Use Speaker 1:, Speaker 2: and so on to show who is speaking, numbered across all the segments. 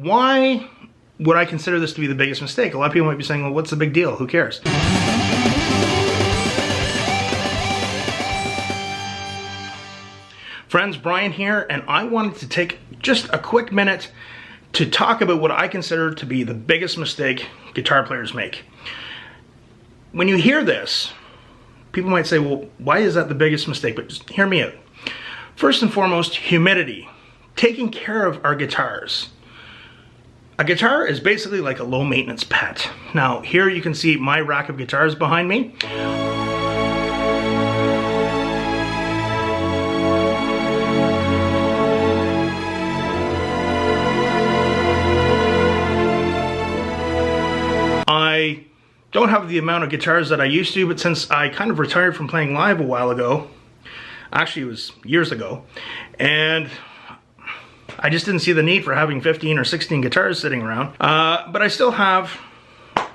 Speaker 1: why would I consider this to be the biggest mistake? A lot of people might be saying, well, what's the big deal? Who cares? Friends, Brian here, and I wanted to take just a quick minute to talk about what I consider to be the biggest mistake guitar players make. When you hear this, people might say, well, why is that the biggest mistake? But just hear me out. First and foremost, humidity. Taking care of our guitars. A guitar is basically like a low maintenance pet. Now, here you can see my rack of guitars behind me. I don't have the amount of guitars that I used to, but since I kind of retired from playing live a while ago, actually it was years ago, and I just didn't see the need for having 15 or 16 guitars sitting around. But I still have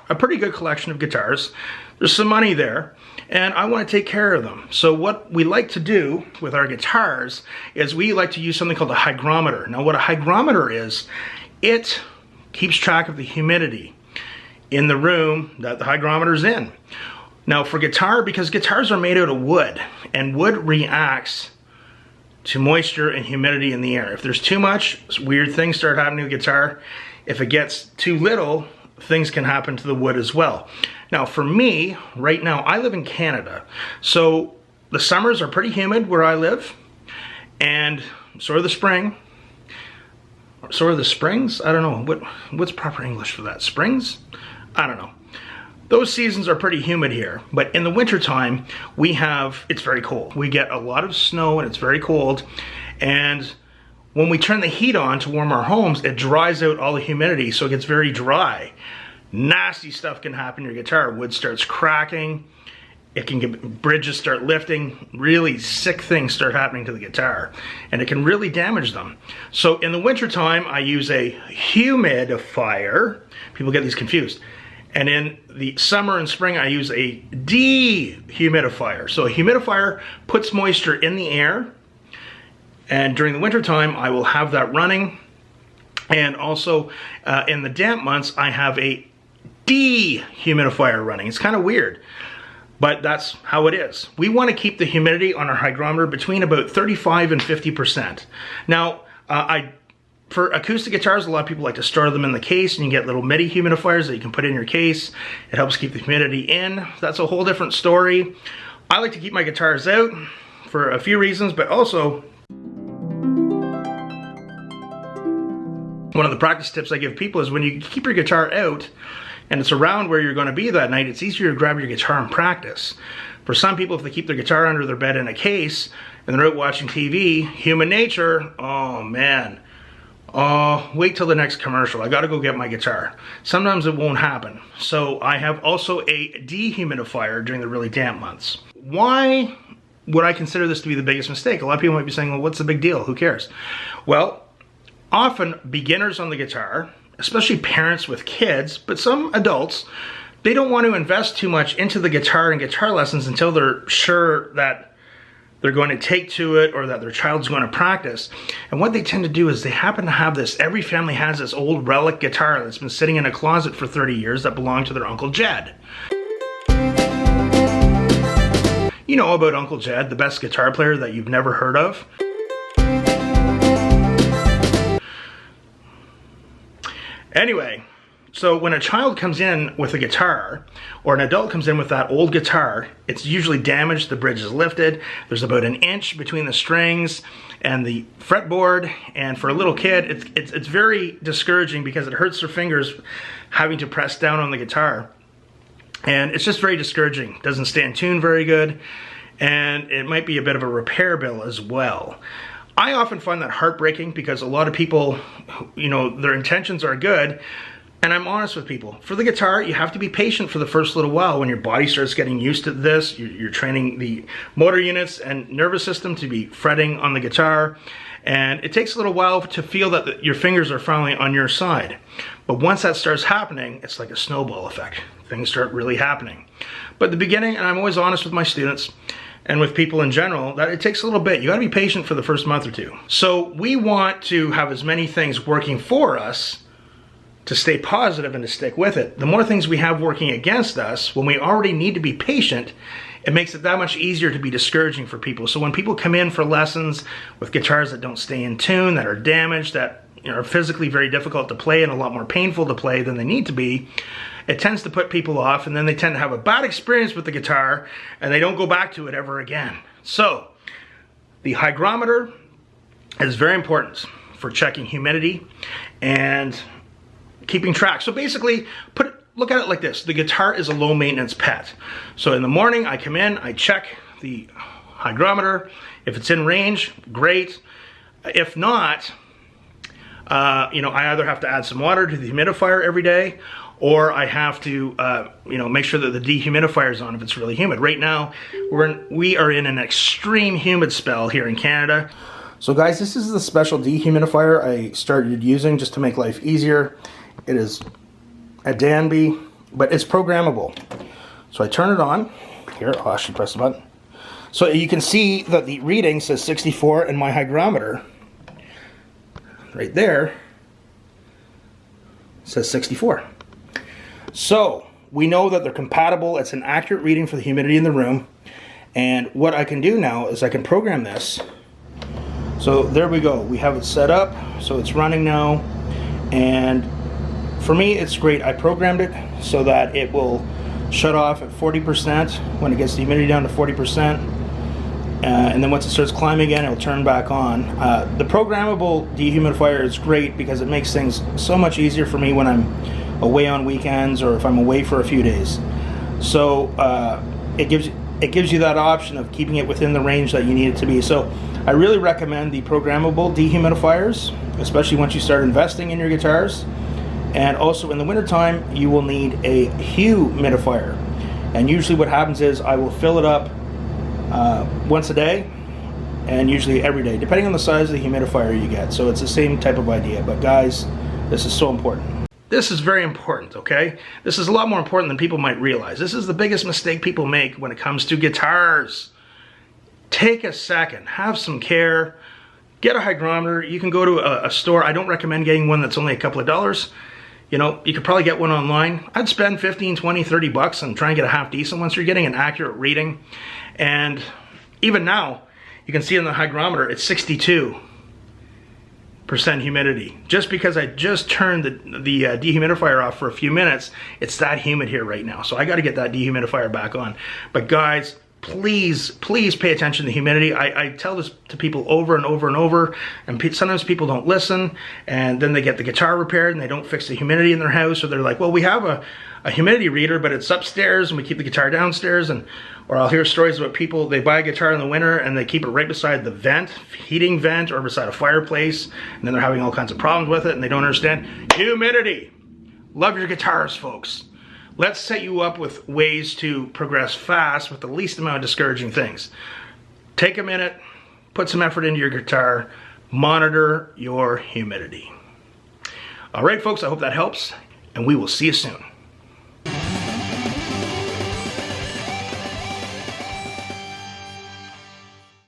Speaker 1: a pretty good collection of guitars. There's some money there, and I want to take care of them. So what we like to do with our guitars is we like to use something called a hygrometer. Now what a hygrometer is, it keeps track of the humidity in the room that the hygrometer's in. Now for guitar, because guitars are made out of wood, and wood reacts to moisture and humidity in the air. If there's too much, weird things start happening to the guitar. If it gets too little, things can happen to the wood as well. Now for me, right now, I live in Canada, so the summers are pretty humid where I live, and so are the spring. So are the springs? I don't know, what's proper English for that? Springs? I don't know. Those seasons are pretty humid here, but in the wintertime, it's very cold. We get a lot of snow and it's very cold, and when we turn the heat on to warm our homes, it dries out all the humidity, so it gets very dry. Nasty stuff can happen to your guitar. Wood starts cracking, bridges start lifting, really sick things start happening to the guitar, and it can really damage them. So in the wintertime, I use a humidifier. People get these confused. And in the summer and spring, I use a dehumidifier. So a humidifier puts moisture in the air, and during the winter time, I will have that running. And also in the damp months, I have a dehumidifier running. It's kind of weird, but that's how it is. We want to keep the humidity on our hygrometer between about 35 and 50%. Now, for acoustic guitars, a lot of people like to store them in the case, and you get little MIDI humidifiers that you can put in your case. It helps keep the humidity in. That's a whole different story. I like to keep my guitars out for a few reasons, but also one of the practice tips I give people is when you keep your guitar out and it's around where you're going to be that night, it's easier to grab your guitar and practice. For some people, if they keep their guitar under their bed in a case and they're out watching TV, human nature, oh man. Oh, wait till the next commercial. I gotta go get my guitar. Sometimes it won't happen. So I have also a dehumidifier during the really damp months. Why would I consider this to be the biggest mistake? A lot of people might be saying, well, what's the big deal? Who cares? Well, often beginners on the guitar, especially parents with kids, but some adults, they don't want to invest too much into the guitar and guitar lessons until they're sure that they're going to take to it or that their child's going to practice. And what they tend to do is they happen to have this, every family has this old relic guitar that's been sitting in a closet for 30 years that belonged to their Uncle Jed. You know about Uncle Jed, the best guitar player that you've never heard of. Anyway, so when a child comes in with a guitar, or an adult comes in with that old guitar, it's usually damaged, the bridge is lifted, there's about an inch between the strings and the fretboard, and for a little kid, it's very discouraging because it hurts their fingers having to press down on the guitar. And it's just very discouraging. Doesn't stay in tune very good, and it might be a bit of a repair bill as well. I often find that heartbreaking because a lot of people, you know, their intentions are good, and I'm honest with people. For the guitar, you have to be patient for the first little while. When your body starts getting used to this, you're training the motor units and nervous system to be fretting on the guitar, and it takes a little while to feel that your fingers are finally on your side. But once that starts happening, it's like a snowball effect. Things start really happening. But at the beginning, and I'm always honest with my students, and with people in general, that it takes a little bit. You gotta be patient for the first month or two. So we want to have as many things working for us to stay positive and to stick with it. The more things we have working against us, when we already need to be patient, it makes it that much easier to be discouraging for people. So when people come in for lessons with guitars that don't stay in tune, that are damaged, that are physically very difficult to play and a lot more painful to play than they need to be, it tends to put people off, and then they tend to have a bad experience with the guitar and they don't go back to it ever again. So the hygrometer is very important for checking humidity and keeping track. So basically, look at it like this. The guitar is a low maintenance pet. So in the morning, I come in, I check the hygrometer. If it's in range, great. If not, I either have to add some water to the humidifier every day, or I have to, make sure that the dehumidifier is on if it's really humid. Right now, we are in an extreme humid spell here in Canada. So guys, this is the special dehumidifier I started using just to make life easier. It is a Danby, but it's programmable. So I turn it on. Here, I'll actually press the button. So you can see that the reading says 64 and my hygrometer right there says 64. So we know that they're compatible. It's an accurate reading for the humidity in the room. And what I can do now is I can program this. So there we go. We have it set up. So it's running now. And for me, it's great. I programmed it so that it will shut off at 40% when it gets the humidity down to 40%. And then once it starts climbing again, it'll turn back on. The programmable dehumidifier is great because it makes things so much easier for me when I'm away on weekends or if I'm away for a few days. So it gives you that option of keeping it within the range that you need it to be. So I really recommend the programmable dehumidifiers, especially once you start investing in your guitars. And also in the wintertime, you will need a humidifier. And usually what happens is I will fill it up once a day, and usually every day, depending on the size of the humidifier you get. So it's the same type of idea. But guys, this is so important. This is very important, okay? This is a lot more important than people might realize. This is the biggest mistake people make when it comes to guitars. Take a second, have some care, get a hygrometer. You can go to a store. I don't recommend getting one that's only a couple of dollars. You could probably get one online. I'd spend 15, 20, 30 bucks and try and get a half decent one so you're getting an accurate reading. And even now, you can see in the hygrometer, it's 62% humidity. Just because I just turned the dehumidifier off for a few minutes, it's that humid here right now. So I got to get that dehumidifier back on. But guys, please pay attention to humidity. I tell this to people over and over and over, and sometimes people don't listen, and then they get the guitar repaired and they don't fix the humidity in their house, or they're like, well, we have a humidity reader, but it's upstairs and we keep the guitar downstairs. Or I'll hear stories about people, they buy a guitar in the winter and they keep it right beside the vent, heating vent, or beside a fireplace, and then they're having all kinds of problems with it and they don't understand. Humidity. Love your guitars, folks. Let's set you up with ways to progress fast with the least amount of discouraging things. Take a minute, put some effort into your guitar, monitor your humidity. All right, folks, I hope that helps, and we will see you soon.